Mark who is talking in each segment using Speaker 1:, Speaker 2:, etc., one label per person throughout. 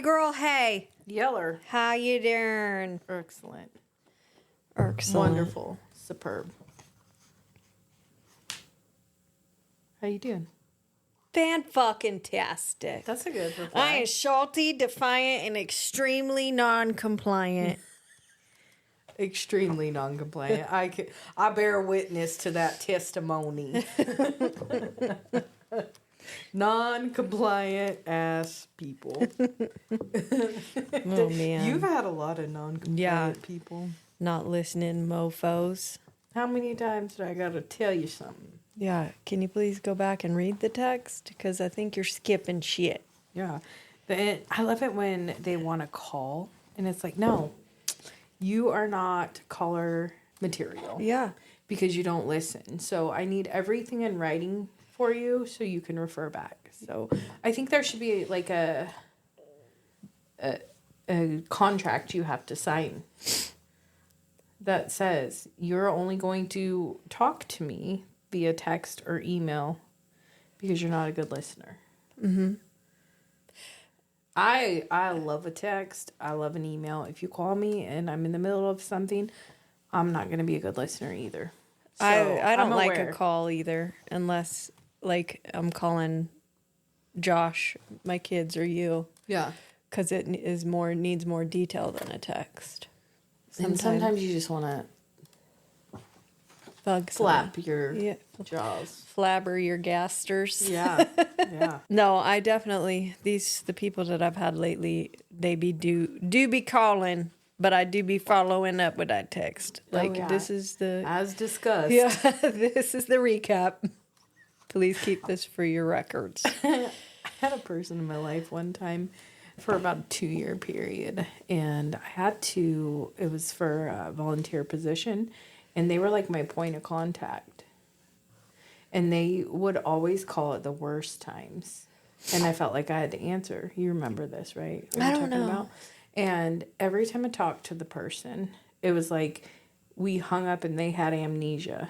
Speaker 1: girl, hey.
Speaker 2: Yeller.
Speaker 1: How you doing?
Speaker 2: Excellent.
Speaker 1: Wonderful.
Speaker 2: Superb. How you doing?
Speaker 1: Fan-fucking-tastic.
Speaker 2: That's a good reply.
Speaker 1: I am salty, defiant, and extremely non-compliant.
Speaker 2: Extremely non-compliant. I bear witness to that testimony. Non-compliant ass people.
Speaker 1: Oh, man.
Speaker 2: You've had a lot of non-compliant people.
Speaker 1: Not listening mofos.
Speaker 2: How many times did I gotta tell you something?
Speaker 1: Yeah, can you please go back and read the text? Because I think you're skipping shit.
Speaker 2: Yeah. I love it when they want to call, and it's like, no, you are not caller material.
Speaker 1: Yeah.
Speaker 2: Because you don't listen. So I need everything in writing for you so you can refer back. So I think there should be like a contract you have to sign that says you're only going to talk to me via text or email because you're not a good listener.
Speaker 1: Mm-hmm.
Speaker 2: I love a text. I love an email. If you call me and I'm in the middle of something, I'm not going to be a good listener either. So
Speaker 1: I don't
Speaker 2: I'm
Speaker 1: like
Speaker 2: aware.
Speaker 1: a call either unless, like, I'm calling Josh, my kids, or you.
Speaker 2: Yeah.
Speaker 1: Because it needs more detail than a text.
Speaker 2: And sometimes you just want to
Speaker 1: Bug
Speaker 2: flap your jaws.
Speaker 1: Flabber your gasters.
Speaker 2: Yeah, yeah.
Speaker 1: No, I definitely, the people that I've had lately, they do be calling, but I do be following up with that text. Like, this is the...
Speaker 2: As discussed.
Speaker 1: Yeah, this is the recap. Please keep this for your records.
Speaker 2: I had a person in my life one time for about a 2-year period, and it was for a volunteer position, and they were like my point of contact. And they would always call at the worst times. And I felt like I had to answer. You remember this, right?
Speaker 1: I don't know.
Speaker 2: And every time I talked to the person, it was like we hung up and they had amnesia.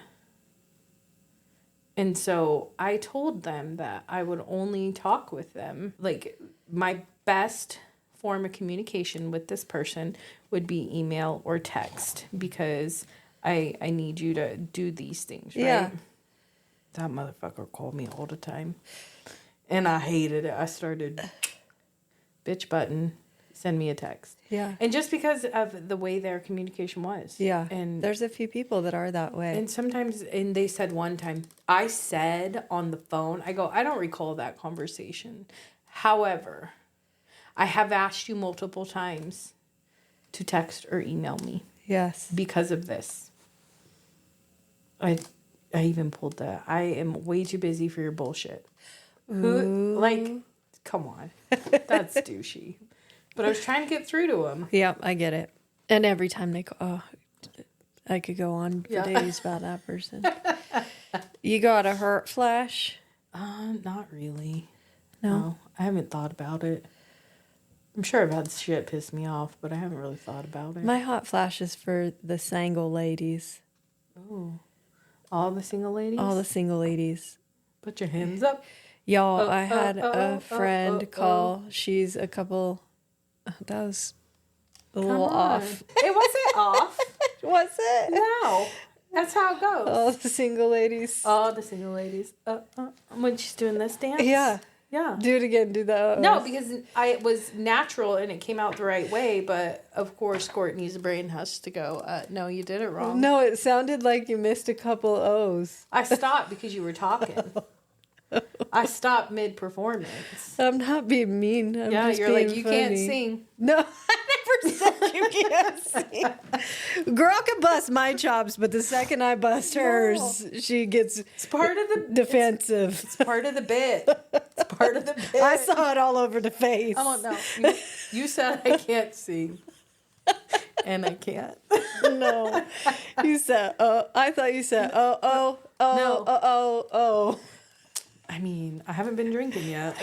Speaker 2: And so I told them that I would only talk with them. Like, my best form of communication with this person would be email or text because I need you to do these things, right?
Speaker 1: Yeah.
Speaker 2: That motherfucker called me all the time. And I hated it. I started, bitch button, send me a text.
Speaker 1: Yeah.
Speaker 2: And just because of the way their communication was.
Speaker 1: Yeah.
Speaker 2: And
Speaker 1: there's a few people that are that way.
Speaker 2: And sometimes, and they said one time, I said on the phone, I don't recall that conversation. However, I have asked you multiple times to text or email me.
Speaker 1: Yes.
Speaker 2: Because of this. I even pulled that. I am way too busy for your bullshit. Who, like, come on. That's douchey. But I was trying to get through to him.
Speaker 1: Yeah, I get it. And every time they call, I could go on for days about that person. You got a hurt flash?
Speaker 2: Not really.
Speaker 1: No.
Speaker 2: I haven't thought about it. I'm sure I've had shit piss me off, but I haven't really thought about it.
Speaker 1: My hot flash is for the single ladies.
Speaker 2: Oh. All the single ladies?
Speaker 1: All the single ladies.
Speaker 2: Put your hands up.
Speaker 1: Y'all, I had a friend call. She's a couple... That was a little off.
Speaker 2: It wasn't off.
Speaker 1: Was it?
Speaker 2: No. That's how it goes.
Speaker 1: All the single ladies.
Speaker 2: All the single ladies. When she's doing this dance?
Speaker 1: Yeah.
Speaker 2: Yeah.
Speaker 1: Do it again. Do that.
Speaker 2: No, because it was natural and it came out the right way, but of course Cort needs a brain hush to go, no, you did it wrong.
Speaker 1: No, it sounded like you missed a couple O's.
Speaker 2: I stopped because you were talking. I stopped mid-performance.
Speaker 1: I'm not being mean. I'm just
Speaker 2: you're
Speaker 1: being
Speaker 2: like, you
Speaker 1: funny.
Speaker 2: can't sing.
Speaker 1: No, I never said you can't sing. Girl can bust my chops, but the second I bust hers, she gets
Speaker 2: It's part of the
Speaker 1: defensive.
Speaker 2: It's part of the bit. It's part of the bit.
Speaker 1: I saw it all over the face.
Speaker 2: I don't know. You said I can't sing. And I can't.
Speaker 1: No. You said, I thought you said, oh.
Speaker 2: I mean, I haven't been drinking yet.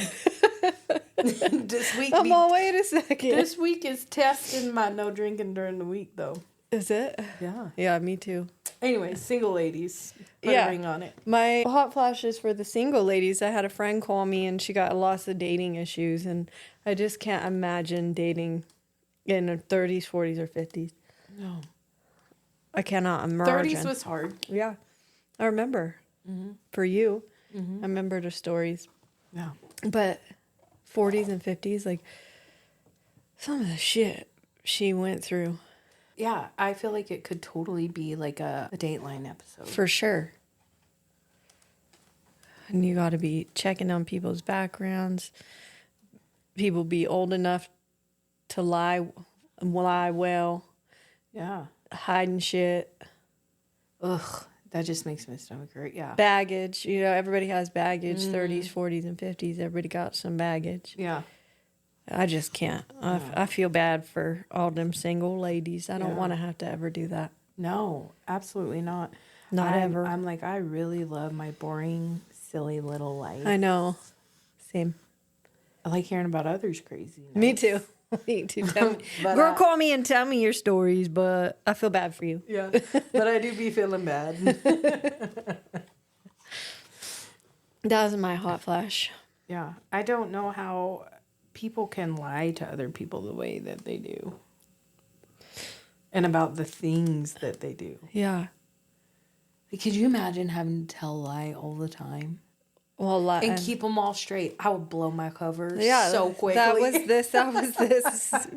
Speaker 2: This week.
Speaker 1: Wait a second.
Speaker 2: This week is testing my no drinking during the week, though.
Speaker 1: Is it?
Speaker 2: Yeah.
Speaker 1: Yeah, me too.
Speaker 2: Anyway, single ladies. Put a ring on it.
Speaker 1: My hot flashes for the single ladies. I had a friend call me and she got lots of dating issues, and I just can't imagine dating in her 30s, 40s, or 50s.
Speaker 2: No.
Speaker 1: I cannot imagine.
Speaker 2: 30s was hard.
Speaker 1: Yeah. I remember. For you. I remember the stories.
Speaker 2: Yeah.
Speaker 1: But 40s and 50s, like, some of the shit she went through.
Speaker 2: Yeah, I feel like it could totally be like a Dateline episode.
Speaker 1: For sure. And you got to be checking on people's backgrounds. People be old enough to lie well.
Speaker 2: Yeah.
Speaker 1: Hiding shit.
Speaker 2: Ugh, that just makes my stomach hurt. Yeah.
Speaker 1: Baggage. You know, everybody has baggage. 30s, 40s, and 50s. Everybody got some baggage.
Speaker 2: Yeah.
Speaker 1: I just can't. I feel bad for all them single ladies. I don't want to have to ever do that.
Speaker 2: No, absolutely not.
Speaker 1: Not ever.
Speaker 2: I'm like, I really love my boring, silly little life.
Speaker 1: I know. Same.
Speaker 2: I like hearing about others' craziness.
Speaker 1: Me too. Me too. Tell me.
Speaker 2: But,
Speaker 1: Girl, call me and tell me your stories, but I feel bad for you.
Speaker 2: Yeah, but I do be feeling bad.
Speaker 1: That was my hot flash.
Speaker 2: Yeah, I don't know how people can lie to other people the way that they do. And about the things that they do.
Speaker 1: Yeah.
Speaker 2: Like, could you imagine having to tell a lie all the time?
Speaker 1: Well,
Speaker 2: And keep them all straight. I would blow my cover so quickly.
Speaker 1: That was this.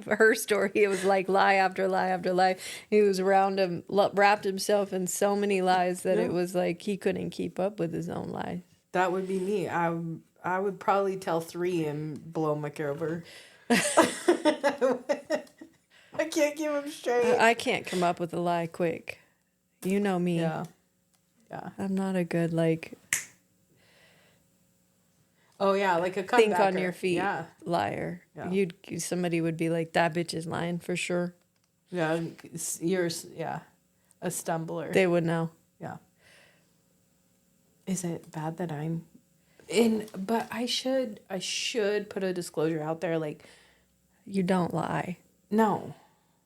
Speaker 1: Her story. It was like lie after lie after lie. He was wrapped himself in so many lies that it was like he couldn't keep up with his own lies.
Speaker 2: That would be me. I would probably tell 3 and blow my cover. I can't keep them straight.
Speaker 1: I can't come up with a lie quick. You know me.
Speaker 2: Yeah.
Speaker 1: I'm not a good, like...
Speaker 2: Oh, yeah, like a comebacker.
Speaker 1: Think on your feet liar.
Speaker 2: Yeah.
Speaker 1: Somebody would be like, that bitch is lying for sure.
Speaker 2: Yeah, you're, a stumbler.
Speaker 1: They would know.
Speaker 2: Yeah. Is it bad that I'm... But I should put a disclosure out there, like...
Speaker 1: You don't lie.
Speaker 2: No.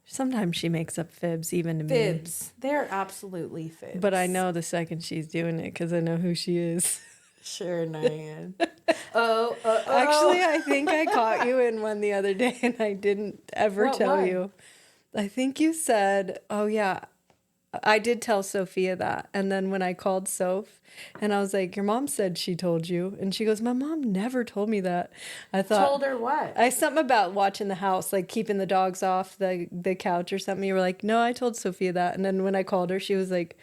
Speaker 1: Sometimes she makes up fibs, even to me.
Speaker 2: Fibs. They're absolutely fibs.
Speaker 1: But I know the second she's doing it because I know who she is.
Speaker 2: Sure, Diane.
Speaker 1: Actually, I think I caught you in one the other day and I didn't ever tell you. I think you said, oh, yeah, I did tell Sophia that. And then when I called Soph and I was like, your mom said she told you. And she goes, my mom never told me that. I thought.
Speaker 2: Told her what?
Speaker 1: Something about watching the house, like keeping the dogs off the couch or something. You were like, no, I told Sophia that. And then when I called her, she was like,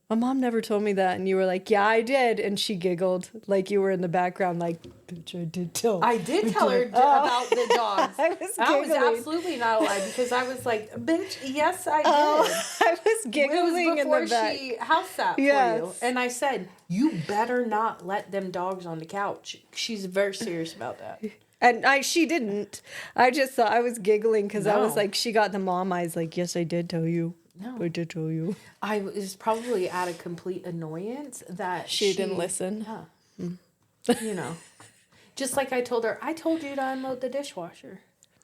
Speaker 1: my mom never told me that. And you were like, yeah, I did. And she giggled like you were in the background like, bitch, I did tell.
Speaker 2: I did tell her about the dogs.
Speaker 1: I was
Speaker 2: absolutely not a lie because I was like, bitch, yes, I did.
Speaker 1: I was giggling
Speaker 2: it was before
Speaker 1: in the back.
Speaker 2: she house sat for you. And I said, you better not let them dogs on the couch. She's very serious about that.
Speaker 1: And she didn't. I just thought I was giggling because I was like, she got the mom eyes like, yes, I did tell you.
Speaker 2: No.
Speaker 1: I did tell you.
Speaker 2: I was probably out of complete annoyance that
Speaker 1: she didn't listen.
Speaker 2: Yeah. You know. Just like I told her, I told you to unload the dishwasher.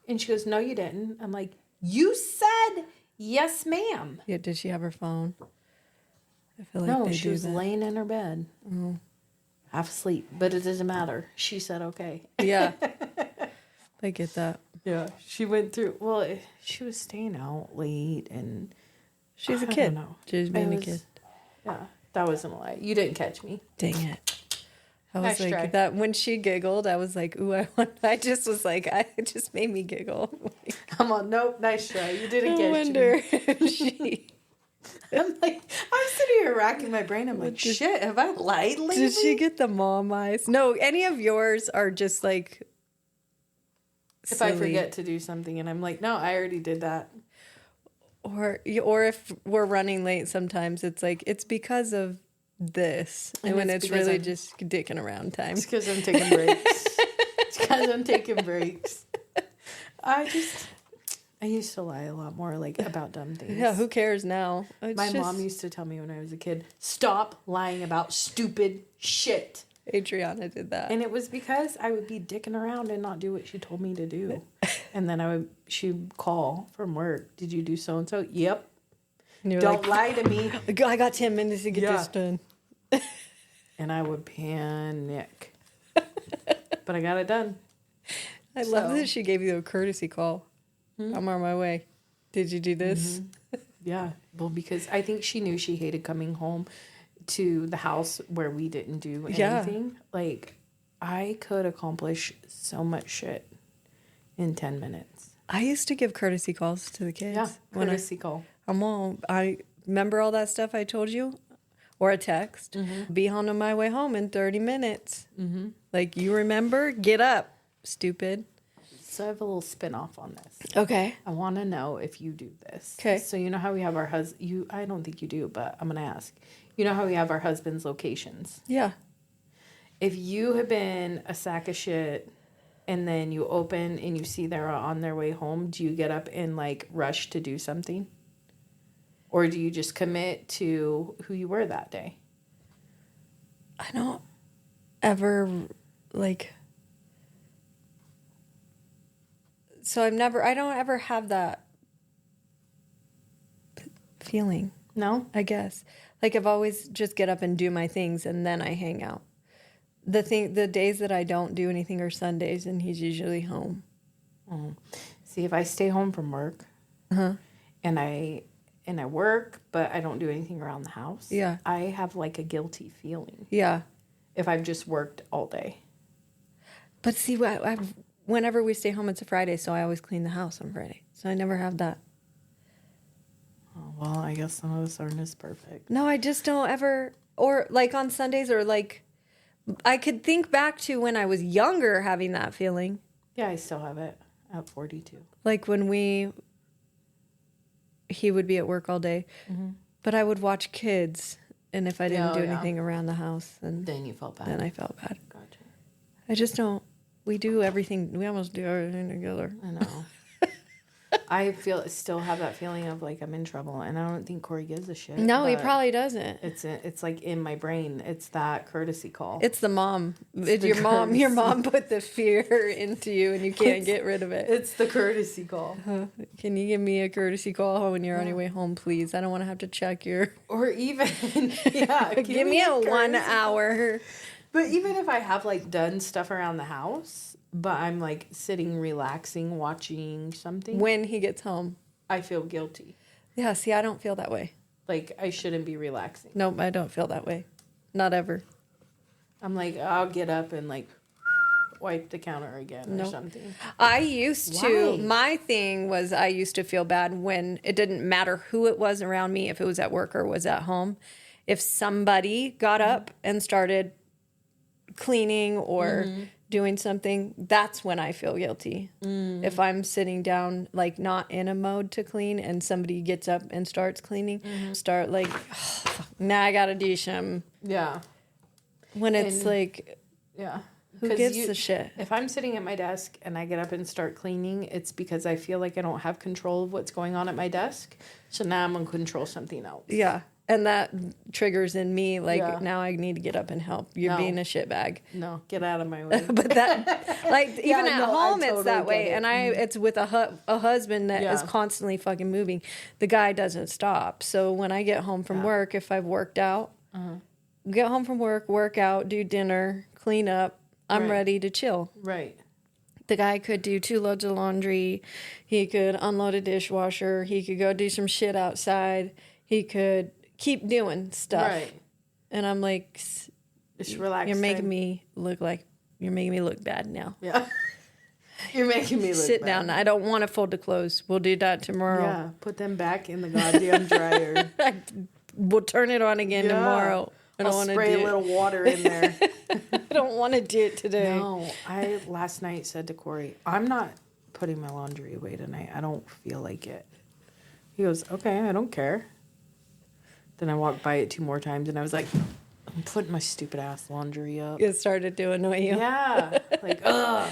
Speaker 2: And she goes, no, you didn't. I'm like, you said yes, ma'am.
Speaker 1: Yeah, did she have her phone? I feel like
Speaker 2: no, she was laying in her bed. Half asleep. But it doesn't matter. She said okay.
Speaker 1: Yeah. I get that.
Speaker 2: Yeah. She went through, well, she was staying out late and...
Speaker 1: She's a kid.
Speaker 2: Know.
Speaker 1: She was being a kid.
Speaker 2: Yeah, that wasn't a lie. You didn't catch me.
Speaker 1: Dang it. I was
Speaker 2: Nice
Speaker 1: like,
Speaker 2: try.
Speaker 1: that when she giggled, I was like, ooh, I just was like, it just made me giggle.
Speaker 2: I'm on, nope, nice try. You didn't catch me.
Speaker 1: I wonder if she...
Speaker 2: I'm sitting here racking my brain. I'm like, shit, have I lied lately?
Speaker 1: Did she get the mom eyes? No, any of yours are just like
Speaker 2: if
Speaker 1: silly.
Speaker 2: I forget to do something and I'm like, no, I already did that.
Speaker 1: Or if we're running late sometimes, it's like, it's because of this. And when it's really just dicking around time.
Speaker 2: It's because I'm taking breaks. It's because I'm taking breaks. I used to lie a lot more, like, about dumb things.
Speaker 1: Yeah, who cares now?
Speaker 2: My mom used to tell me when I was a kid, stop lying about stupid shit.
Speaker 1: Adriana did that.
Speaker 2: And it was because I would be dicking around and not do what she told me to do. And then she'd call from work. Did you do so-and-so? Yep. Don't lie to me.
Speaker 1: I got 10 minutes to get this done.
Speaker 2: And I would panic. But I got it done.
Speaker 1: I love that she gave you a courtesy call. I'm on my way. Did you do this?
Speaker 2: Yeah. Well, because I think she knew she hated coming home to the house where we didn't do anything. Yeah. Like, I could accomplish so much shit in 10 minutes.
Speaker 1: I used to give courtesy calls to the kids.
Speaker 2: Yeah, courtesy call.
Speaker 1: I remember all that stuff I told you? Or a text. Be on my way home in 30 minutes. Like, you remember? Get up, stupid.
Speaker 2: So I have a little spin-off on this.
Speaker 1: Okay.
Speaker 2: I want to know if you do this.
Speaker 1: Okay.
Speaker 2: So you know how we have our I don't think you do, but I'm going to ask. You know how we have our husband's locations?
Speaker 1: Yeah.
Speaker 2: If you have been a sack of shit and then you open and you see they're on their way home, do you get up and, like, rush to do something? Or do you just commit to who you were that day?
Speaker 1: I don't ever, like... So I don't ever have that feeling.
Speaker 2: No?
Speaker 1: I guess. Like, I've always just get up and do my things and then I hang out. The days that I don't do anything are Sundays and he's usually home.
Speaker 2: See, if I stay home from work and I work, but I don't do anything around the house,
Speaker 1: yeah,
Speaker 2: I have, like, a guilty feeling.
Speaker 1: Yeah.
Speaker 2: If I've just worked all day.
Speaker 1: But see, whenever we stay home, it's a Friday, so I always clean the house on Friday. So I never have that.
Speaker 2: Oh, well, I guess some of us aren't as perfect.
Speaker 1: No, I just don't ever, or like on Sundays, or like, I could think back to when I was younger having that feeling.
Speaker 2: Yeah, I still have it at 42.
Speaker 1: Like when he would be at work all day, but I would watch kids, and if I didn't do anything around the house, then
Speaker 2: you felt bad.
Speaker 1: Then I felt bad.
Speaker 2: Gotcha.
Speaker 1: I just don't. We do everything. We almost do everything together.
Speaker 2: I know. I still have that feeling of, like, I'm in trouble, and I don't think Corey gives a shit.
Speaker 1: No, he probably doesn't.
Speaker 2: It's like in my brain. It's that courtesy call.
Speaker 1: It's the mom. Your mom put the fear into you, and you can't get rid of it.
Speaker 2: It's the courtesy call.
Speaker 1: Can you give me a courtesy call when you're on your way home, please? I don't want to have to check your.
Speaker 2: Or even, give
Speaker 1: me a 1 hour.
Speaker 2: But even if I have, like, done stuff around the house, but I'm, like, sitting, relaxing, watching something.
Speaker 1: When he gets home.
Speaker 2: I feel guilty.
Speaker 1: Yeah, see, I don't feel that way.
Speaker 2: Like, I shouldn't be relaxing.
Speaker 1: Nope, I don't feel that way. Not ever.
Speaker 2: I'm like, I'll get up and, like, wipe the counter again or something.
Speaker 1: I used to. My thing was I used to feel bad when it didn't matter who it was around me, if it was at work or was at home. If somebody got up and started cleaning or doing something, that's when I feel guilty. If I'm sitting down, like, not in a mode to clean, and somebody gets up and starts cleaning, start like, now I gotta do some.
Speaker 2: Yeah.
Speaker 1: When it's like,
Speaker 2: yeah.
Speaker 1: Who gives a shit?
Speaker 2: If I'm sitting at my desk and I get up and start cleaning, it's because I feel like I don't have control of what's going on at my desk. So now I'm going to control something else.
Speaker 1: Yeah. And that triggers in me, like, now I need to get up and help. You're being a shitbag.
Speaker 2: No, get out of my way.
Speaker 1: But that, like, even at home, it's that way. And it's with a husband that is constantly fucking moving. The guy doesn't stop. So when I get home from work, if I've worked out, get home from work out, do dinner, clean up, I'm ready to chill.
Speaker 2: Right.
Speaker 1: The guy could do 2 loads of laundry. He could unload a dishwasher. He could go do some shit outside. He could keep doing stuff.
Speaker 2: Right.
Speaker 1: And I'm like,
Speaker 2: just relax.
Speaker 1: You're making me look bad now.
Speaker 2: Yeah. You're making me look
Speaker 1: Sit
Speaker 2: bad.
Speaker 1: down. I don't want to fold the clothes. We'll do that tomorrow.
Speaker 2: Yeah. Put them back in the goddamn dryer.
Speaker 1: We'll turn it on again tomorrow.
Speaker 2: I'll spray a little water in there.
Speaker 1: I don't want to do it today.
Speaker 2: No. I last night said to Corey, I'm not putting my laundry away tonight. I don't feel like it. He goes, okay, I don't care. Then I walked by it 2 more times, and I was like, I'm putting my stupid ass laundry up.
Speaker 1: It started to annoy you.
Speaker 2: Yeah. Like, ugh.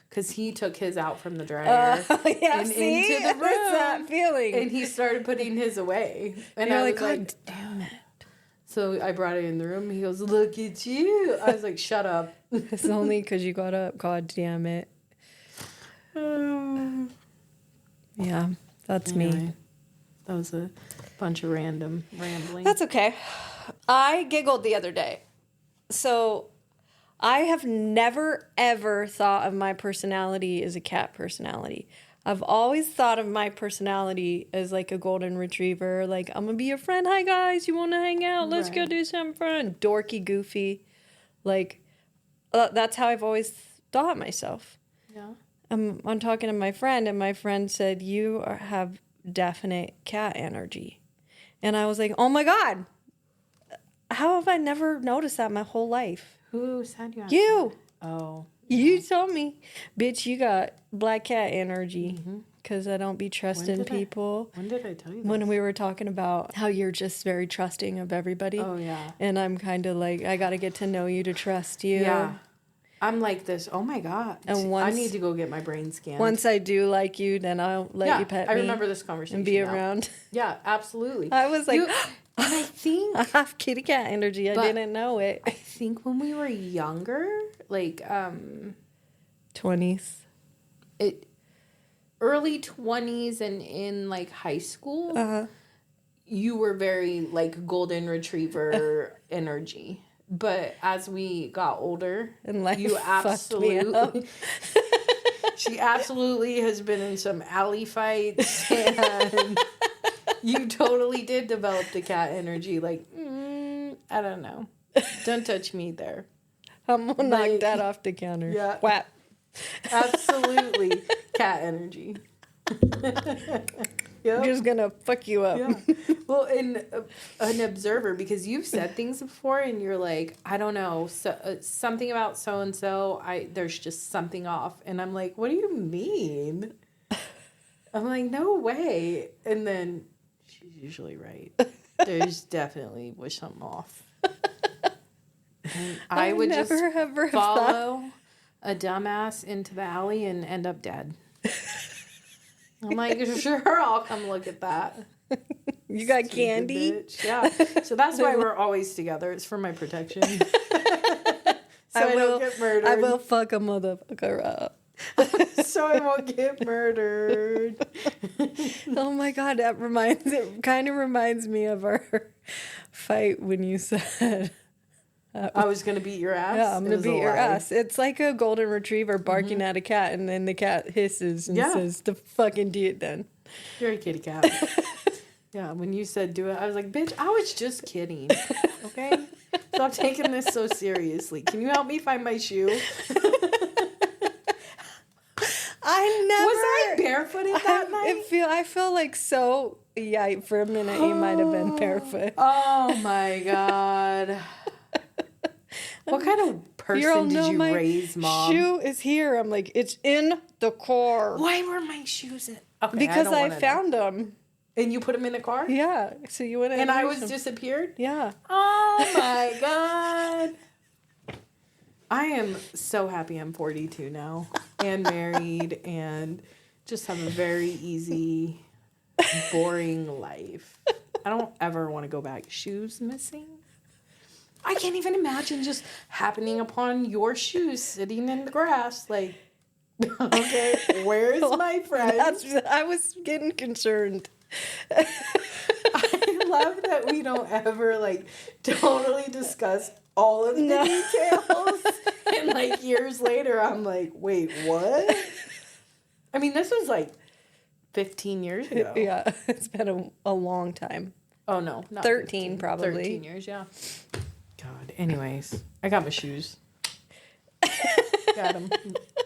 Speaker 2: Because he took his out from the dryer and
Speaker 1: see?
Speaker 2: into the room.
Speaker 1: What's that feeling?
Speaker 2: And he started putting his away. And
Speaker 1: you're
Speaker 2: I
Speaker 1: like,
Speaker 2: was
Speaker 1: God
Speaker 2: like,
Speaker 1: damn it.
Speaker 2: So I brought it in the room. He goes, look at you. I was like, shut up.
Speaker 1: It's only because you got up. God damn it. Yeah, that's me.
Speaker 2: That was a bunch of random rambling.
Speaker 1: That's okay. I giggled the other day. So I have never, ever thought of my personality as a cat personality. I've always thought of my personality as like a golden retriever. Like, I'm going to be your friend. Hi, guys. You want to hang out? Let's go do something fun. Dorky, goofy. Like, that's how I've always thought myself.
Speaker 2: Yeah.
Speaker 1: I'm talking to my friend, and my friend said, have definite cat energy. And I was like, oh, my God. How have I never noticed that my whole life?
Speaker 2: Who said you?
Speaker 1: You.
Speaker 2: Oh.
Speaker 1: You told me, bitch, you got black cat energy because I don't be trusting people.
Speaker 2: When did I tell you that?
Speaker 1: When we were talking about how you're just very trusting of everybody.
Speaker 2: Oh, yeah.
Speaker 1: And I'm kind of like, I got to get to know you to trust you.
Speaker 2: Yeah. I'm like this, oh my God.
Speaker 1: And
Speaker 2: I need to go get my brain scanned.
Speaker 1: Once I do like you, then I'll let you pet me.
Speaker 2: I remember this conversation.
Speaker 1: And be around.
Speaker 2: Yeah, absolutely.
Speaker 1: I was like,
Speaker 2: and I think
Speaker 1: I have kitty cat energy. I didn't know it.
Speaker 2: I think when we were younger, like
Speaker 1: 20s.
Speaker 2: Early 20s and in like high school, you were very like golden retriever energy. But as we got older,
Speaker 1: and life
Speaker 2: you absolutely she absolutely has been in some alley fights, and you totally did develop the cat energy. Like, I don't know. Don't touch me there.
Speaker 1: I'm gonna knock that off the counter.
Speaker 2: Yeah.
Speaker 1: Whap.
Speaker 2: Absolutely cat energy. Yep.
Speaker 1: I'm just gonna fuck you up.
Speaker 2: Yeah. Well, and an observer, because you've said things before and you're like, I don't know, something about so and so, there's just something off, and I'm like, what do you mean? I'm like, no way. And then she's usually right. There's definitely was something off. And I would just follow a dumbass into the alley and end up dead. I'm like, sure, I'll come look at that.
Speaker 1: You got candy?
Speaker 2: Bitch. Yeah. So that's why we're always together. It's for my protection. So I don't get murdered.
Speaker 1: I will fuck a motherfucker up.
Speaker 2: So I won't get murdered.
Speaker 1: Oh my God, it kind of reminds me of our fight when you said
Speaker 2: I was going to beat your ass?
Speaker 1: Yeah, I'm going to beat your ass. It's like a golden retriever barking at a cat, and then the cat hisses and says, "The fucking do it then."
Speaker 2: You're a kitty cat. Yeah, when you said do it, I was like, bitch, I was just kidding. Okay? Stop taking this so seriously. Can you help me find my shoe? Was I barefooted that night?
Speaker 1: I feel like so, yeah, for a minute you might have been barefoot.
Speaker 2: Oh my God. What kind of person did you raise, Mom?
Speaker 1: Shoe is here. I'm like, it's in the car.
Speaker 2: Why were my shoes in? Okay,
Speaker 1: because I found them.
Speaker 2: And you put them in the car?
Speaker 1: Yeah. So you went in.
Speaker 2: And I was disappeared?
Speaker 1: Yeah.
Speaker 2: Oh my God. I am so happy I'm 42 now and married and just have a very easy, boring life. I don't ever want to go back. Shoes missing? I can't even imagine just happening upon your shoes sitting in the grass. Like, okay, where's my friend?
Speaker 1: I was getting concerned.
Speaker 2: I love that we don't ever, like, totally discuss all of the details. And, like, years later, I'm like, wait, what? I mean, this was, like, 15 years ago.
Speaker 1: Yeah, it's been a long time.
Speaker 2: Oh, no. Not
Speaker 1: 13, probably.
Speaker 2: 13 years, yeah. God. Anyways, I got my shoes. Got them.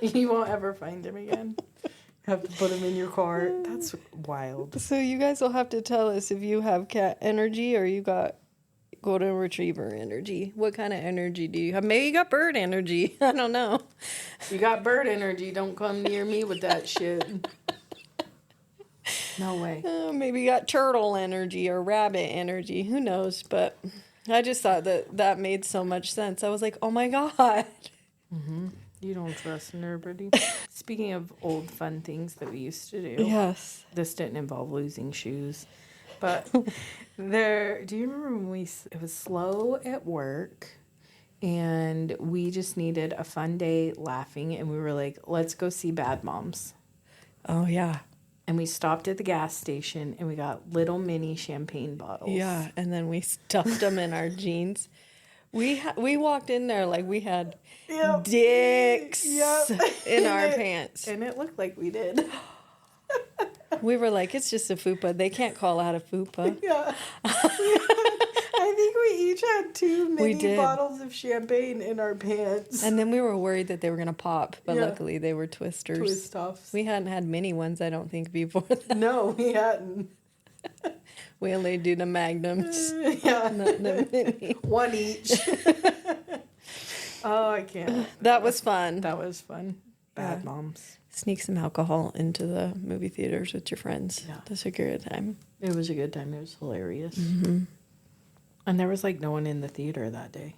Speaker 2: You won't ever find them again. Have to put them in your car. That's wild.
Speaker 1: So you guys will have to tell us if you have cat energy or you got golden retriever energy. What kind of energy do you have? Maybe you got bird energy. I don't know.
Speaker 2: You got bird energy. Don't come near me with that shit. No way.
Speaker 1: Maybe you got turtle energy or rabbit energy. Who knows? But I just thought that made so much sense. I was like, oh my God.
Speaker 2: Mm-hmm. You don't trust nobody. Speaking of old fun things that we used to do.
Speaker 1: Yes.
Speaker 2: This didn't involve losing shoes. But do you remember when it was slow at work and we just needed a fun day laughing and we were like, let's go see Bad Moms.
Speaker 1: Oh, yeah.
Speaker 2: And we stopped at the gas station and we got little mini champagne bottles.
Speaker 1: Yeah, and then we stuffed them in our jeans. We walked in there like we had dicks in our pants.
Speaker 2: And it looked like we did.
Speaker 1: We were like, it's just a FUPA. They can't call out a FUPA.
Speaker 2: Yeah. I think we each had 2 mini bottles of champagne in our pants.
Speaker 1: And then we were worried that they were going to pop, but luckily they were twisters.
Speaker 2: Twist-offs.
Speaker 1: We hadn't had mini ones, I don't think, before that.
Speaker 2: No, we hadn't.
Speaker 1: We only do the magnums.
Speaker 2: Yeah.
Speaker 1: Not the mini.
Speaker 2: 1 each. Oh, I can't.
Speaker 1: That was fun.
Speaker 2: That was fun. Bad moms.
Speaker 1: Sneak some alcohol into the movie theaters with your friends. Yeah. That's a good time.
Speaker 2: It was a good time. It was hilarious.
Speaker 1: Mm-hmm.
Speaker 2: And there was like no one in the theater that day.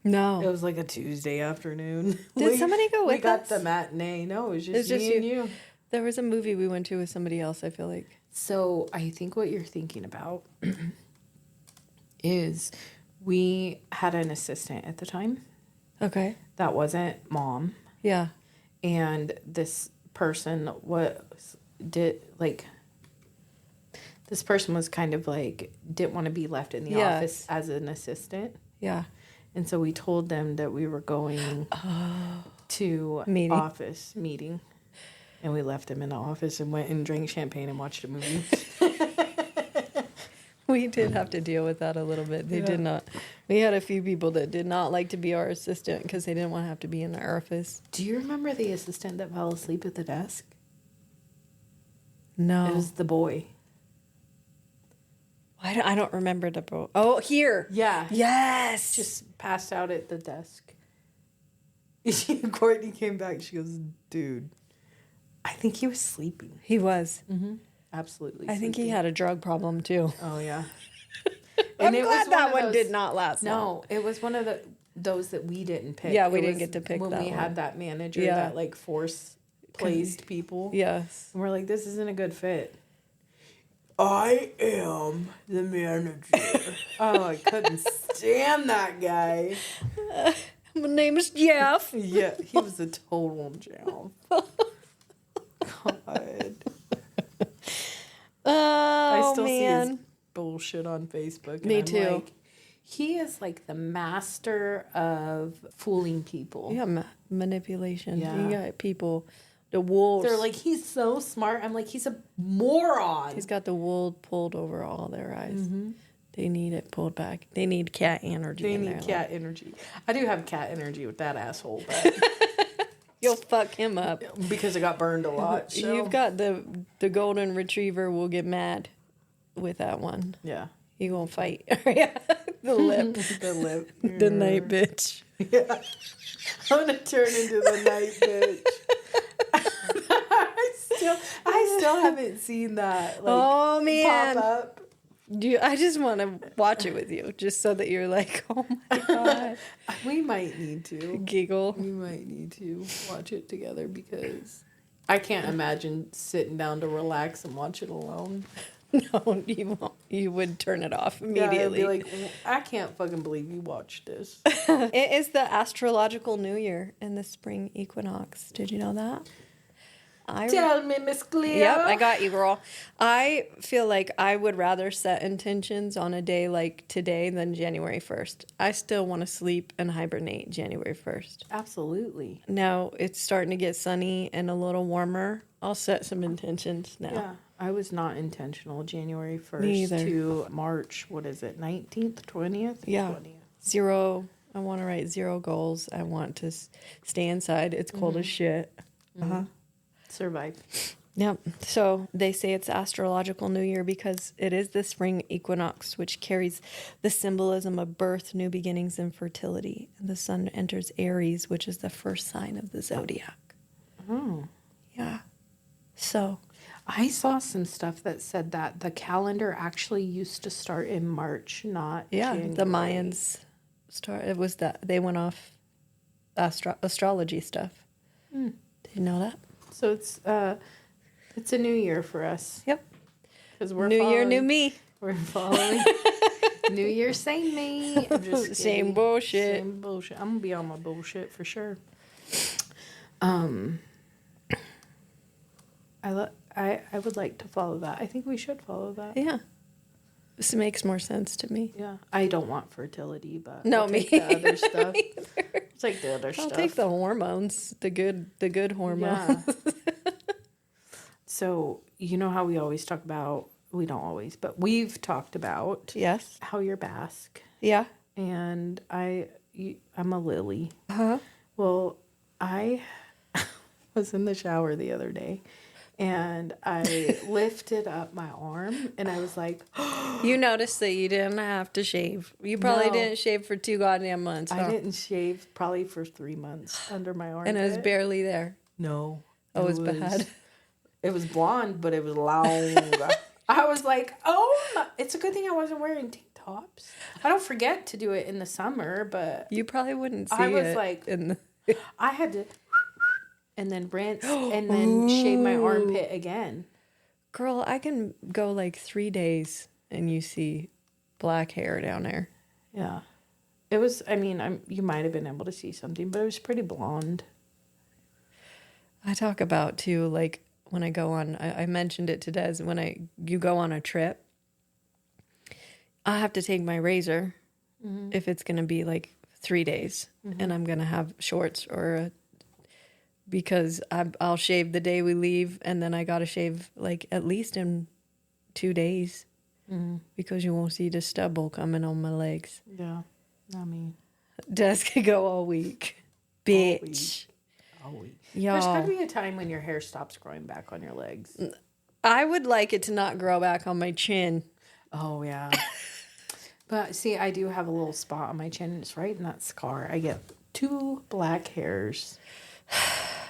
Speaker 1: No.
Speaker 2: It was like a Tuesday afternoon.
Speaker 1: Did somebody go with us?
Speaker 2: We got the matinee. No, it was just me and you.
Speaker 1: There was a movie we went to with somebody else, I feel like.
Speaker 2: So I think what you're thinking about is we had an assistant at the time.
Speaker 1: Okay.
Speaker 2: That wasn't Mom.
Speaker 1: Yeah.
Speaker 2: And this person this person was kind of like, didn't want to be left in the office as an assistant.
Speaker 1: Yeah.
Speaker 2: And so we told them that we were going to office meeting. And we left them in the office and went and drank champagne and watched a movie.
Speaker 1: We did have to deal with that a little bit. They did not. We had a few people that did not like to be our assistant because they didn't want to have to be in our office.
Speaker 2: Do you remember the assistant that fell asleep at the desk?
Speaker 1: No.
Speaker 2: It was the boy.
Speaker 1: I don't remember the boy. Oh, here.
Speaker 2: Yeah.
Speaker 1: Yes.
Speaker 2: Just passed out at the desk. Courtney came back. She goes, dude, I think he was sleeping.
Speaker 1: He was.
Speaker 2: Mm-hmm. Absolutely.
Speaker 1: I think he had a drug problem too.
Speaker 2: Oh, yeah.
Speaker 1: And I'm glad that one did not last long.
Speaker 2: No, it was one of those that we didn't pick.
Speaker 1: Yeah, we didn't get to pick that one.
Speaker 2: When we had that manager that like force-placed people.
Speaker 1: Yes.
Speaker 2: And we're like, this isn't a good fit. I am the manager. Oh, I couldn't stand that guy.
Speaker 1: My name is Jeff.
Speaker 2: Yeah, he was a total Jeff. God.
Speaker 1: Oh,
Speaker 2: I still see
Speaker 1: man.
Speaker 2: his bullshit on Facebook. And
Speaker 1: Me
Speaker 2: I'm
Speaker 1: too.
Speaker 2: Like, he is like the master of fooling people.
Speaker 1: Yeah, manipulation.
Speaker 2: Yeah.
Speaker 1: You got people, the wolves.
Speaker 2: They're like, he's so smart. I'm like, he's a moron.
Speaker 1: He's got the wool pulled over all their eyes.
Speaker 2: Mm-hmm.
Speaker 1: They need it pulled back. They need cat energy.
Speaker 2: They need cat energy. I do have cat energy with that asshole, but
Speaker 1: you'll fuck him up
Speaker 2: because it got burned a lot. So.
Speaker 1: You've got the golden retriever will get mad with that one.
Speaker 2: Yeah,
Speaker 1: he gonna fight. The lip,
Speaker 2: the lip,
Speaker 1: the night bitch.
Speaker 2: Yeah, I'm gonna turn into the night bitch. I still haven't seen that. Like,
Speaker 1: oh man,
Speaker 2: pop up.
Speaker 1: I just want to watch it with you, just so that you're like, oh my god.
Speaker 2: We might need to
Speaker 1: giggle.
Speaker 2: We might need to watch it together because I can't imagine sitting down to relax and watch it alone.
Speaker 1: No, you won't. You would turn it off immediately.
Speaker 2: Yeah, I'd be like, I can't fucking believe you watched this.
Speaker 1: It is the astrological new year in the spring equinox. Did you know that?
Speaker 2: Tell me, Miss Cleo.
Speaker 1: Yep, I got you, girl. I feel like I would rather set intentions on a day like today than January 1st. I still want to sleep and hibernate January 1st.
Speaker 2: Absolutely.
Speaker 1: Now it's starting to get sunny and a little warmer. I'll set some intentions now.
Speaker 2: Yeah, I was not intentional January 1st
Speaker 1: Me either.
Speaker 2: to March, 19th, 20th?
Speaker 1: Yeah.
Speaker 2: 20th.
Speaker 1: 0. I want to write 0 goals. I want to stay inside. It's cold as shit.
Speaker 2: Mm-hmm. Survive.
Speaker 1: Yep. So they say it's astrological new year because it is the spring equinox, which carries the symbolism of birth, new beginnings, and fertility. And the sun enters Aries, which is the first sign of the zodiac.
Speaker 2: Oh.
Speaker 1: Yeah. So
Speaker 2: I saw some stuff that said that the calendar actually used to start in March, not January.
Speaker 1: The Mayans it was that they went off astrology stuff. Did you know that?
Speaker 2: So it's a new year for us.
Speaker 1: Yep.
Speaker 2: Because we're
Speaker 1: new year, new me.
Speaker 2: We're following. New year, same me. I'm just
Speaker 1: same bullshit.
Speaker 2: Same bullshit. I'm gonna be on my bullshit for sure. I would like to follow that. I think we should follow that.
Speaker 1: Yeah. This makes more sense to me.
Speaker 2: Yeah. I don't want fertility, but
Speaker 1: No,
Speaker 2: I'll take
Speaker 1: me
Speaker 2: the other stuff.
Speaker 1: either.
Speaker 2: It's like the other
Speaker 1: I'll
Speaker 2: stuff.
Speaker 1: take the hormones, the good hormones.
Speaker 2: Yeah. So, you know how we always talk about, we don't always, but we've talked about
Speaker 1: Yes.
Speaker 2: how you're Basque.
Speaker 1: Yeah.
Speaker 2: And I'm a Lily.
Speaker 1: Uh-huh.
Speaker 2: Well, I was in the shower the other day and I lifted up my arm and I was like,
Speaker 1: You noticed that you didn't have to shave. You probably
Speaker 2: No.
Speaker 1: didn't shave for 2 goddamn months.
Speaker 2: I
Speaker 1: huh?
Speaker 2: didn't shave probably for 3 months under my arm.
Speaker 1: And it was barely there.
Speaker 2: No.
Speaker 1: Oh, it was bad.
Speaker 2: It was blonde, but it was long. I was like, it's a good thing I wasn't wearing tank tops. I don't forget to do it in the summer, but
Speaker 1: You probably wouldn't see
Speaker 2: I was
Speaker 1: it
Speaker 2: like,
Speaker 1: in the...
Speaker 2: I had to, and then rinse, and then shave my armpit again.
Speaker 1: Girl, I can go like 3 days and you see black hair down there.
Speaker 2: Yeah. It was, I mean, you might have been able to see something, but it was pretty blonde.
Speaker 1: I talk about too, like when I go on, I mentioned it to Des, when you go on a trip, I have to take my razor if it's going to be like 3 days and I'm going to have shorts because I'll shave the day we leave and then I got to shave like at least in 2 days because you won't see the stubble coming on my legs.
Speaker 2: Yeah. I mean,
Speaker 1: Des could go all week. Bitch.
Speaker 2: all week.
Speaker 1: Y'all.
Speaker 2: There's got to be a time when your hair stops growing back on your legs.
Speaker 1: I would like it to not grow back on my chin.
Speaker 2: Oh, yeah. But see, I do have a little spot on my chin. It's right in that scar. I get 2 black hairs,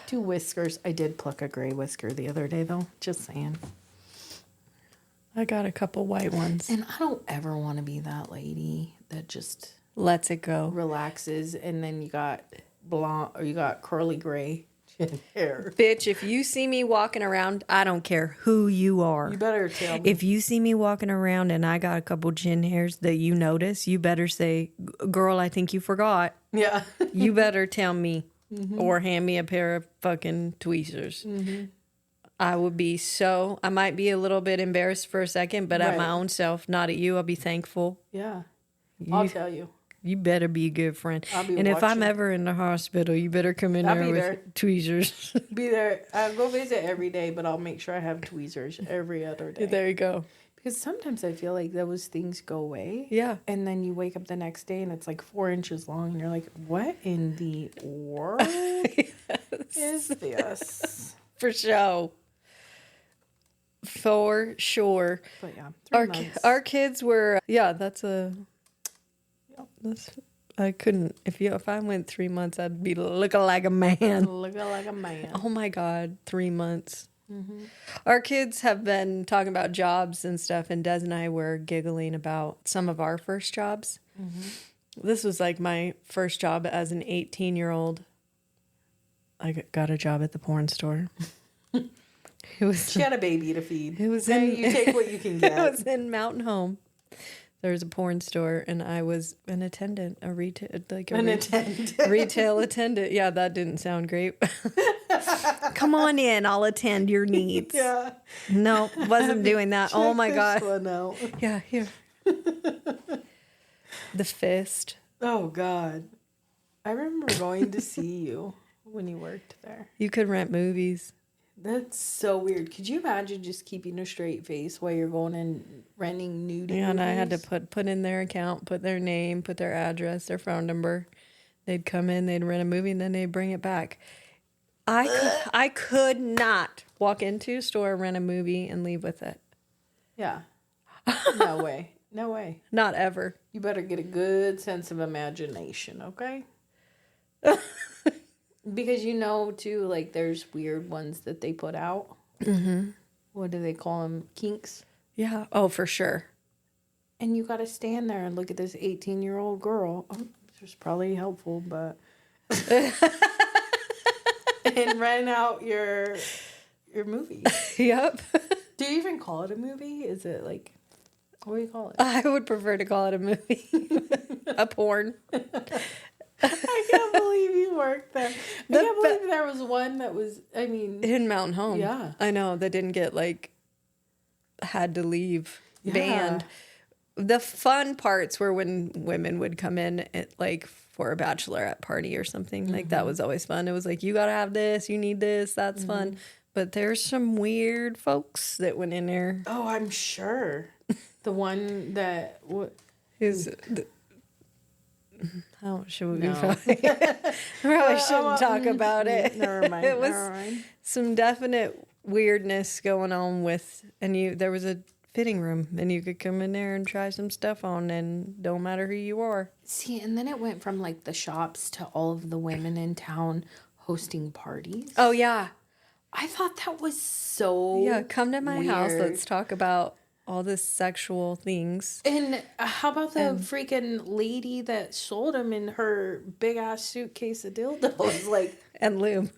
Speaker 2: 2 whiskers. I did pluck a gray whisker the other day, though. Just saying.
Speaker 1: I got a couple white ones.
Speaker 2: And I don't ever want to be that lady that just
Speaker 1: Lets it go.
Speaker 2: relaxes and then you got blonde or you got curly gray chin hair.
Speaker 1: Bitch, if you see me walking around, I don't care who you are.
Speaker 2: You better tell me.
Speaker 1: If you see me walking around and I got a couple chin hairs that you notice, you better say, girl, I think you forgot.
Speaker 2: Yeah.
Speaker 1: You better tell me or hand me a pair of fucking tweezers. I would be I might be a little bit embarrassed for a second, but at my own self, not at you. I'll be thankful.
Speaker 2: Yeah. I'll tell you.
Speaker 1: You better be a good friend.
Speaker 2: I'll be
Speaker 1: and if I'm
Speaker 2: watching.
Speaker 1: ever in the hospital, you better come in
Speaker 2: I'll
Speaker 1: there
Speaker 2: be
Speaker 1: with
Speaker 2: there.
Speaker 1: tweezers.
Speaker 2: Be there. I'll go visit every day, but I'll make sure I have tweezers every other day.
Speaker 1: There you go.
Speaker 2: Because sometimes I feel like those things go away.
Speaker 1: Yeah.
Speaker 2: And then you wake up the next day and it's like 4 inches long and you're like, what in the world is this?
Speaker 1: For sure. For sure.
Speaker 2: But yeah, 3 months.
Speaker 1: Our kids were, I couldn't, if I went 3 months, I'd be looking like a man.
Speaker 2: Looking like a man.
Speaker 1: Oh my God, 3 months. Our kids have been talking about jobs and stuff, and Des and I were giggling about some of our first jobs. This was like my first job as an 18-year-old. I got a job at the porn store.
Speaker 2: She had a baby to feed.
Speaker 1: It was
Speaker 2: you take what you can get.
Speaker 1: It was in Mountain Home. There was a porn store, and I was an attendant, retail attendant. Yeah, that didn't sound great. Come on in, I'll attend your needs.
Speaker 2: Yeah.
Speaker 1: No, wasn't doing that. Oh my God.
Speaker 2: One out.
Speaker 1: Yeah, here. The fist.
Speaker 2: Oh God. I remember going to see you when you worked there.
Speaker 1: You could rent movies.
Speaker 2: That's so weird. Could you imagine just keeping a straight face while you're going and renting nudie
Speaker 1: Yeah, and I had to
Speaker 2: movies?
Speaker 1: put in their account, put their name, put their address, their phone number. They'd come in, they'd rent a movie, and then they'd bring it back. I could not walk into a store, rent a movie, and leave with it.
Speaker 2: Yeah. No way. No way.
Speaker 1: Not ever.
Speaker 2: You better get a good sense of imagination, okay? Because too, like, there's weird ones that they put out. Mm-hmm. What do they call them? Kinks?
Speaker 1: Yeah. Oh, for sure.
Speaker 2: And you got to stand there and look at this 18-year-old girl. Oh, this was probably helpful, but... and rent out your movie.
Speaker 1: Yep.
Speaker 2: Do you even call it a movie? Is it like... What do you call it?
Speaker 1: I would prefer to call it a movie. A porn.
Speaker 2: I can't believe you worked there. I can't believe there was one that was,
Speaker 1: In Mountain Home.
Speaker 2: Yeah.
Speaker 1: I know, that didn't get, like, had to leave, banned. The fun parts were when women would come in, like, for a bachelorette party or something. Like, that was always fun. It was like, you got to have this, you need this, that's fun. But there's some weird folks that went in there.
Speaker 2: Oh, I'm sure. The one that...
Speaker 1: Oh, should we probably shouldn't talk about it.
Speaker 2: Never mind.
Speaker 1: It was some definite weirdness going on with, and there was a fitting room, and you could come in there and try some stuff on, and don't matter who you are.
Speaker 2: See, and then it went from like the shops to all of the women in town hosting parties.
Speaker 1: Oh yeah,
Speaker 2: I thought that was so
Speaker 1: come to my house.
Speaker 2: weird.
Speaker 1: Let's talk about all the sexual things.
Speaker 2: And how about the freaking lady that sold them in her big ass suitcase of dildos, like
Speaker 1: and lube,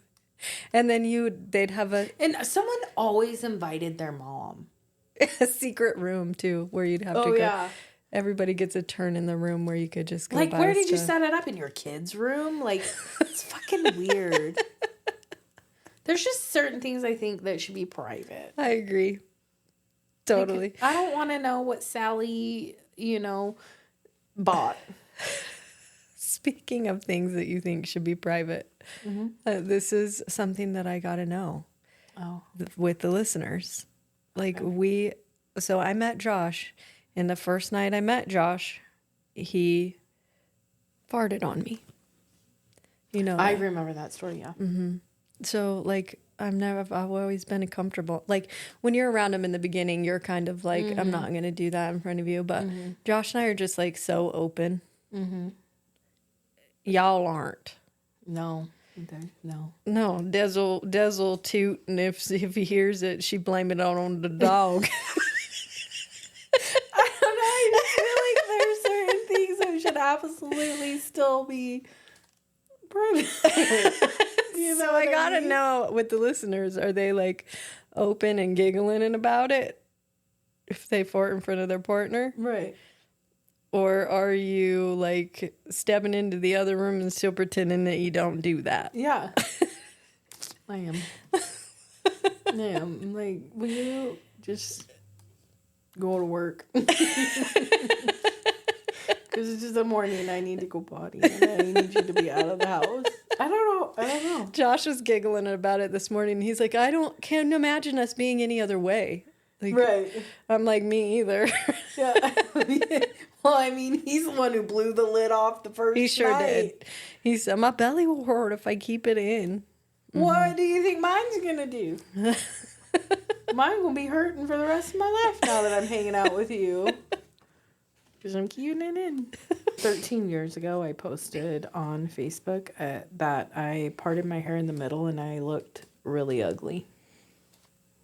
Speaker 1: and then they'd have
Speaker 2: and someone always invited their mom.
Speaker 1: a secret room too, where you'd have to go.
Speaker 2: Yeah.
Speaker 1: Everybody gets a turn in the room where you could just go.
Speaker 2: Like,
Speaker 1: buy
Speaker 2: where did you
Speaker 1: stuff.
Speaker 2: set it up, in your kid's room? Like, it's fucking weird. There's just certain things I think that should be private.
Speaker 1: I agree. Totally.
Speaker 2: Like, I don't want to know what Sally, bought.
Speaker 1: Speaking of things that you think should be private, this is something that I got to know with the listeners. Like so I met Josh, and the first night I met Josh, he farted on me.
Speaker 2: I remember that story, yeah.
Speaker 1: Mm-hmm. So, like, I've always been comfortable. Like, when you're around him in the beginning, you're kind of like, I'm not going to do that in front of you. But Josh and I are just, like, so open. Mm-hmm. Y'all aren't.
Speaker 2: No. No.
Speaker 1: No, Dez'll toot, and if he hears it, she blame it on the dog.
Speaker 2: I don't know. I feel like there's certain things that should absolutely still be private.
Speaker 1: So I gotta know with the listeners, are they like open and giggling about it if they fart in front of their partner?
Speaker 2: Right.
Speaker 1: Or are you like stepping into the other room and still pretending that you don't do that?
Speaker 2: Yeah. I am. I'm like, will you just go to work? Because it's just the morning and I need to go potty and I need you to be out of the house. I don't know.
Speaker 1: Josh was giggling about it this morning. He's like, can't imagine us being any other way. Like,
Speaker 2: right.
Speaker 1: I'm like, me either.
Speaker 2: Yeah. Well, I mean, he's the one who blew the lid off the first night.
Speaker 1: He sure did. He said, my belly will hurt if I keep it in.
Speaker 2: What do you think mine's going to do? Mine will be hurting for the rest of my life now that I'm hanging out with you. Because I'm keeping it in. 13 years ago, I posted on Facebook that I parted my hair in the middle and I looked really ugly.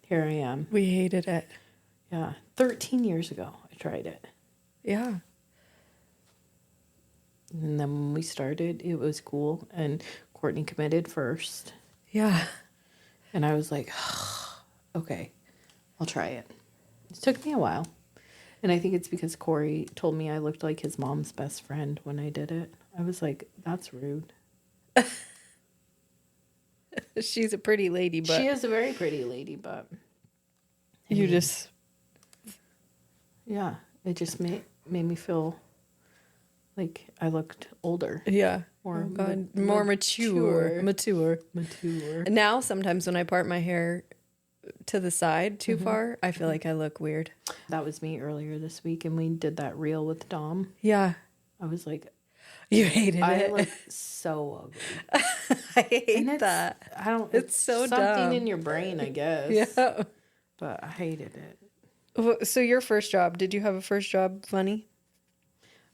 Speaker 2: Here I am.
Speaker 1: We hated it.
Speaker 2: Yeah. 13 years ago, I tried it.
Speaker 1: Yeah.
Speaker 2: And then when we started, it was cool. And Courtney committed first.
Speaker 1: Yeah.
Speaker 2: And I was like, okay, I'll try it. It took me a while. And I think it's because Corey told me I looked like his mom's best friend when I did it. I was like, that's rude.
Speaker 1: She's a pretty lady, but...
Speaker 2: She is a very pretty lady, but...
Speaker 1: You just...
Speaker 2: Yeah, it just made me feel like I looked older.
Speaker 1: Yeah.
Speaker 2: More
Speaker 1: mature.
Speaker 2: Mature.
Speaker 1: Now, sometimes when I part my hair to the side too far, I feel like I look weird.
Speaker 2: That was me earlier this week, and we did that reel with Dom.
Speaker 1: Yeah.
Speaker 2: I was like...
Speaker 1: You hated it.
Speaker 2: I look so ugly.
Speaker 1: I hate that.
Speaker 2: I don't...
Speaker 1: It's so
Speaker 2: something
Speaker 1: dumb.
Speaker 2: in your brain, I guess.
Speaker 1: Yeah.
Speaker 2: But I hated it.
Speaker 1: So your first job, did you have a first job funny?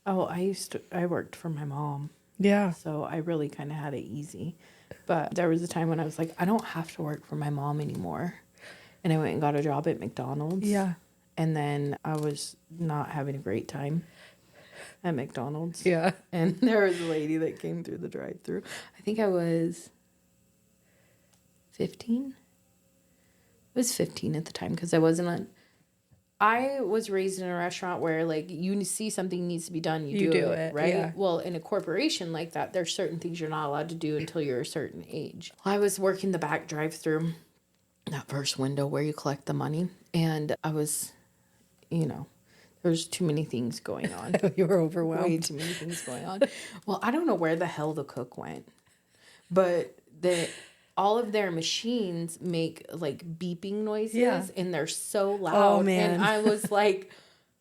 Speaker 2: Oh, I worked for my mom.
Speaker 1: Yeah.
Speaker 2: So I really kind of had it easy. But there was a time when I was like, I don't have to work for my mom anymore. And I went and got a job at McDonald's.
Speaker 1: Yeah.
Speaker 2: And then I was not having a great time at McDonald's.
Speaker 1: Yeah.
Speaker 2: And there was a lady that came through the drive-thru. I think I was 15. I was 15 at the time because I was raised in a restaurant where, like, you see something needs to be done, you do it, right?
Speaker 1: Yeah.
Speaker 2: Well, in a corporation like that, there's certain things you're not allowed to do until you're a certain age. I was working the back drive-thru, that first window where you collect the money. And I was, there's too many things going on.
Speaker 1: You were overwhelmed.
Speaker 2: Way too many things going on. Well, I don't know where the hell the cook went, but all of their machines make like beeping noises, and they're so loud.
Speaker 1: Oh, man.
Speaker 2: And I was like,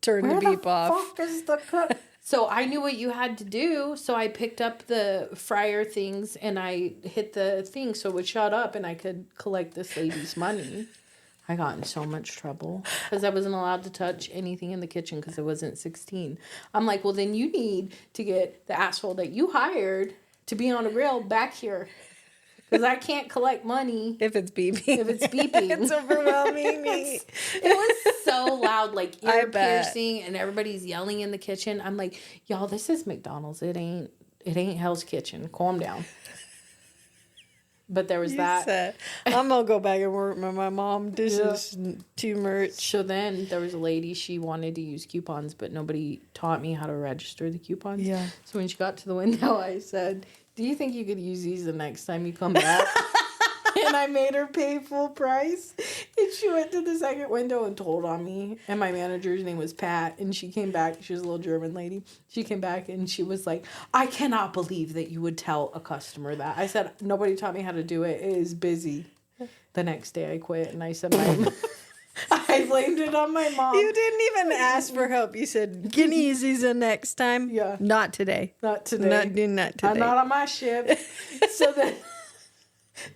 Speaker 1: turn the beep off.
Speaker 2: Where the fuck is the cook? So I knew what you had to do. So I picked up the fryer things and I hit the thing so it would shut up and I could collect this lady's money. I got in so much trouble because I wasn't allowed to touch anything in the kitchen because I wasn't 16. I'm like, well, then you need to get the asshole that you hired to be on a grill back here. Because I can't collect money.
Speaker 1: If it's beeping.
Speaker 2: It's overwhelming me. It was so loud, like ear piercing, and everybody's yelling in the kitchen. I'm like, y'all, this is McDonald's. It ain't Hell's Kitchen. Calm down. But there was that.
Speaker 1: I'm going to go back and work with my mom. This is too much.
Speaker 2: So then there was a lady, she wanted to use coupons, but nobody taught me how to register the coupons.
Speaker 1: Yeah.
Speaker 2: So when she got to the window, I said, do you think you could use these the next time you come back? And I made her pay full price. And she went to the second window and told on me. And my manager's name was Pat. And she came back. She was a little German lady. She came back and she was like, I cannot believe that you would tell a customer that. I said, nobody taught me how to do it. It is busy. The next day I quit. And I said, I blamed it on my mom.
Speaker 1: You didn't even ask for help. You said, get easy the next time.
Speaker 2: Yeah.
Speaker 1: Not today.
Speaker 2: Not today.
Speaker 1: Not today.
Speaker 2: I'm not on my ship. So then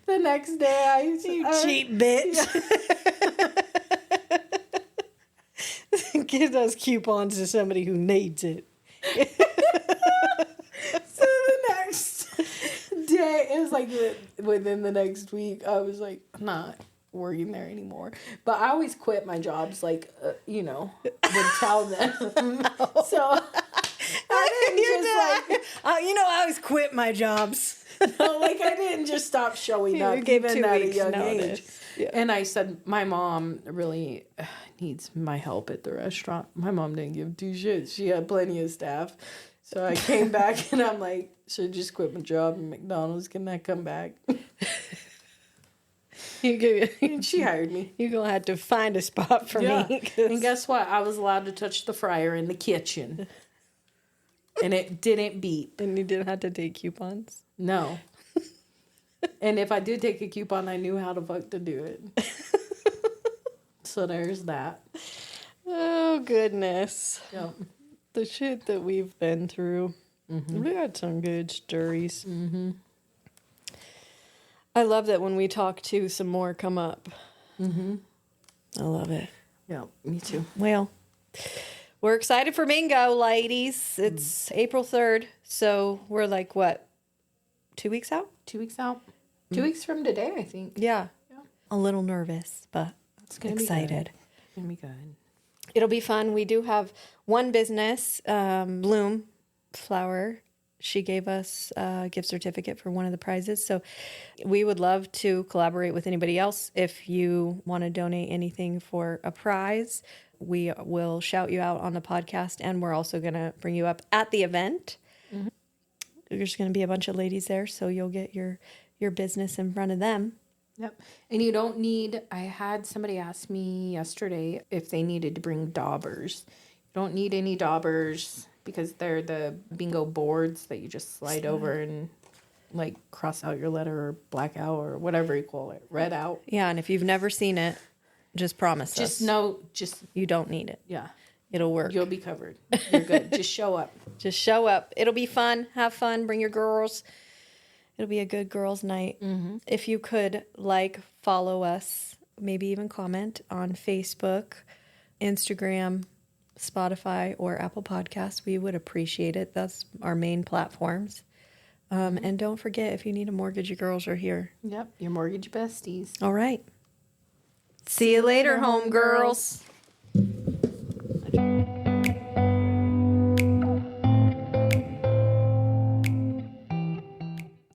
Speaker 2: the next day
Speaker 1: you cheap bitch. Give those coupons to somebody who needs it.
Speaker 2: So the next day, it was like within the next week, I was like, I'm not working there anymore. But I always quit my jobs, would tell them. So I didn't
Speaker 1: I always quit my jobs.
Speaker 2: No, I didn't just stop showing up even at a young age. Yeah. And I said, my mom really needs my help at the restaurant. My mom didn't give two shits. She had plenty of staff. So I came back and I'm like, should I just quit my job at McDonald's? Can I come back? And she hired me.
Speaker 1: You're going to have to find a spot for me.
Speaker 2: And guess what? I was allowed to touch the fryer in the kitchen. And it didn't beep.
Speaker 1: And you didn't have to take coupons?
Speaker 2: No. And if I did take a coupon, I knew how the fuck to do it. So there's that.
Speaker 1: Oh, goodness.
Speaker 2: Yep.
Speaker 1: The shit that we've been through. Mm-hmm. We got some good stories.
Speaker 2: Mm-hmm.
Speaker 1: I love that when we talk to some more come up.
Speaker 2: Mm-hmm.
Speaker 1: I love it.
Speaker 2: Yeah, me too.
Speaker 1: Well, we're excited for bingo, ladies. It's April 3rd, so we're like, what, 2 weeks out?
Speaker 2: 2 weeks out. 2 weeks from today, I think.
Speaker 1: Yeah. A little nervous, but
Speaker 2: it's gonna
Speaker 1: excited.
Speaker 2: It's going to be good.
Speaker 1: It'll be fun. We do have one business, Bloom Flower. She gave us a gift certificate for one of the prizes. So we would love to collaborate with anybody else. If you want to donate anything for a prize, we will shout you out on the podcast. And we're also going to bring you up at the event. Mm-hmm. There's going to be a bunch of ladies there. So you'll get your business in front of them.
Speaker 2: Yep. And you don't need, I had somebody ask me yesterday if they needed to bring daubers. You don't need any daubers because they're the bingo boards that you just slide over and cross out your letter or black out or whatever you call it, red out.
Speaker 1: Yeah. And if you've never seen it, just promise us. You don't need it.
Speaker 2: Yeah.
Speaker 1: It'll work.
Speaker 2: You'll be covered. You're good. Just show up.
Speaker 1: Just show up. It'll be fun. Have fun. Bring your girls. It'll be a good girls' night. Mm-hmm. If you could follow us, maybe even comment on Facebook, Instagram, Spotify, or Apple Podcasts, we would appreciate it. That's our main platforms. And don't forget, if you need a mortgage, your girls are here.
Speaker 2: Yep, your mortgage besties.
Speaker 1: All right. See you later, homegirls.